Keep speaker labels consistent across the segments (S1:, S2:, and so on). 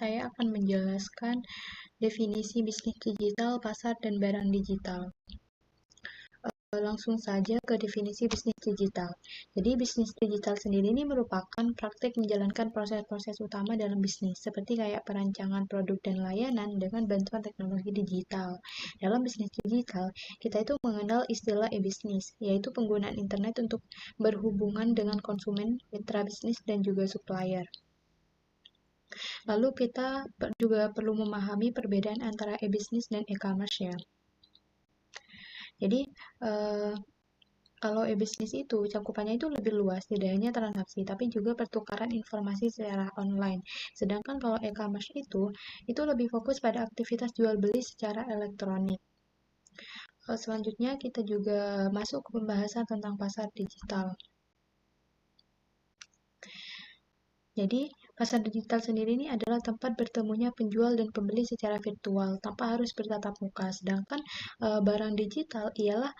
S1: saya akan menjelaskan definisi bisnis digital, pasar, dan barang digital. Langsung saja ke definisi bisnis digital. Jadi, bisnis digital sendiri ini merupakan praktik menjalankan proses-proses utama dalam bisnis, seperti kayak perancangan produk dan layanan dengan bantuan teknologi digital. Dalam bisnis digital, kita itu mengenal istilah e-bisnis, yaitu penggunaan internet untuk berhubungan dengan konsumen, mitra bisnis, dan juga supplier. Lalu kita juga perlu memahami perbedaan antara e-bisnis dan e-commerce ya. Jadi, kalau e-bisnis itu cakupannya itu lebih luas, tidak hanya transaksi, tapi juga pertukaran informasi secara online. Sedangkan kalau e-commerce itu lebih fokus pada aktivitas jual beli secara elektronik. Selanjutnya kita juga masuk ke pembahasan tentang pasar digital. Jadi, pasar digital sendiri ini adalah tempat bertemunya penjual dan pembeli secara virtual tanpa harus bertatap muka. Sedangkan barang digital ialah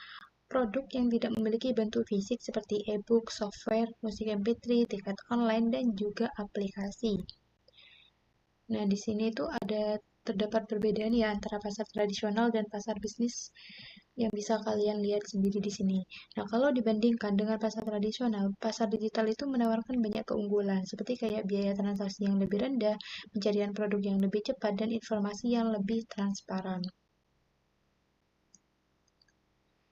S1: produk yang tidak memiliki bentuk fisik seperti e-book, software, musik MP3, tiket online, dan juga aplikasi. Nah, di sini tuh terdapat perbedaan ya antara pasar tradisional dan pasar bisnis yang bisa kalian lihat sendiri di sini. Nah, kalau dibandingkan dengan pasar tradisional, pasar digital itu menawarkan banyak keunggulan, seperti kayak biaya transaksi yang lebih rendah, pencarian produk yang lebih cepat, dan informasi yang lebih transparan.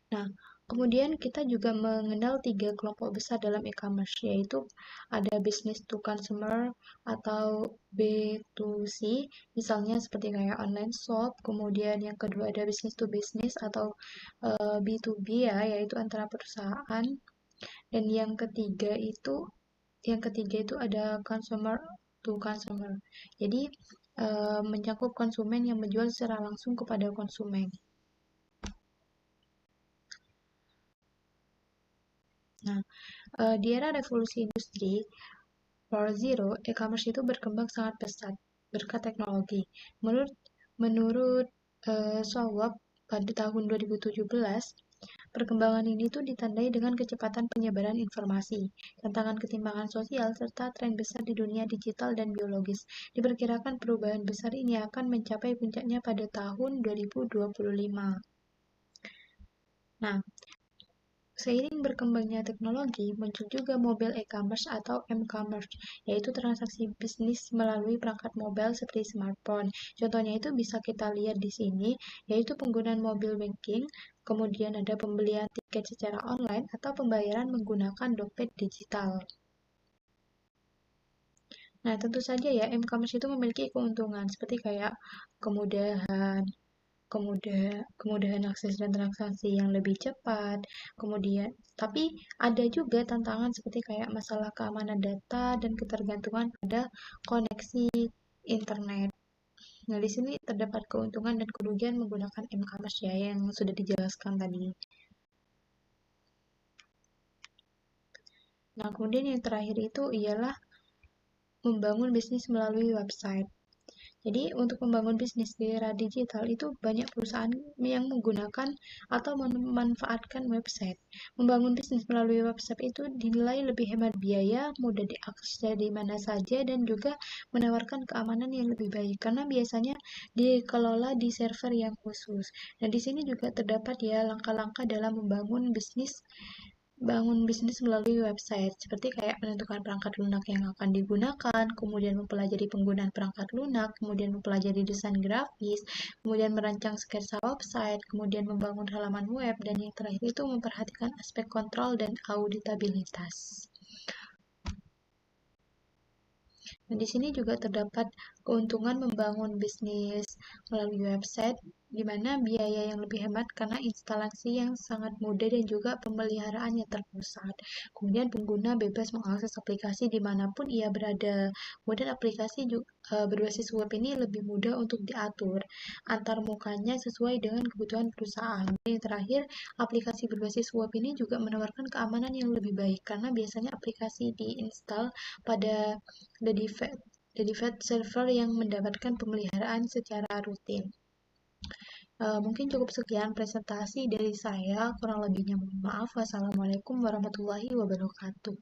S1: Nah, kemudian kita juga mengenal 3 kelompok besar dalam e-commerce, yaitu ada business to consumer atau B2C, misalnya seperti kayak online shop, kemudian yang kedua ada business to business atau B2B ya, yaitu antara perusahaan, dan yang ketiga itu ada consumer to consumer. Jadi, mencakup konsumen yang menjual secara langsung kepada konsumen. Nah, di era revolusi industri 4.0, e-commerce itu berkembang sangat pesat berkat teknologi. Menurut Schwab pada tahun 2017, perkembangan ini tuh ditandai dengan kecepatan penyebaran informasi, tantangan ketimpangan sosial, serta tren besar di dunia digital dan biologis. Diperkirakan perubahan besar ini akan mencapai puncaknya pada tahun 2025. Nah, seiring berkembangnya teknologi, muncul juga mobile e-commerce atau m-commerce, yaitu transaksi bisnis melalui perangkat mobile seperti smartphone. Contohnya itu bisa kita lihat di sini, yaitu penggunaan mobile banking, kemudian ada pembelian tiket secara online, atau pembayaran menggunakan dompet digital. Nah, tentu saja ya, m-commerce itu memiliki keuntungan seperti kayak kemudahan, kemudahan akses dan transaksi yang lebih cepat, kemudian tapi ada juga tantangan seperti kayak masalah keamanan data dan ketergantungan pada koneksi internet. Nah, di sini terdapat keuntungan dan kerugian menggunakan m-commerce ya yang sudah dijelaskan tadi. Nah, kemudian yang terakhir itu ialah membangun bisnis melalui website. Jadi, untuk membangun bisnis di era digital itu banyak perusahaan yang menggunakan atau memanfaatkan website. Membangun bisnis melalui website itu dinilai lebih hemat biaya, mudah diakses dari mana saja, dan juga menawarkan keamanan yang lebih baik karena biasanya dikelola di server yang khusus. Nah, di sini juga terdapat ya langkah-langkah dalam bangun bisnis melalui website, seperti kayak menentukan perangkat lunak yang akan digunakan, kemudian mempelajari penggunaan perangkat lunak, kemudian mempelajari desain grafis, kemudian merancang sketsa website, kemudian membangun halaman web, dan yang terakhir itu memperhatikan aspek kontrol dan auditabilitas. Nah, di sini juga terdapat keuntungan membangun bisnis melalui website, di mana biaya yang lebih hemat karena instalasi yang sangat mudah dan juga pemeliharaannya terpusat. Kemudian pengguna bebas mengakses aplikasi dimanapun ia berada. Kemudian aplikasi berbasis web ini lebih mudah untuk diatur antar mukanya sesuai dengan kebutuhan perusahaan. Dan yang terakhir, aplikasi berbasis web ini juga menawarkan keamanan yang lebih baik karena biasanya aplikasi diinstal pada dedicated server yang mendapatkan pemeliharaan secara rutin. Mungkin cukup sekian presentasi dari saya, kurang lebihnya mohon maaf. Wassalamualaikum warahmatullahi wabarakatuh.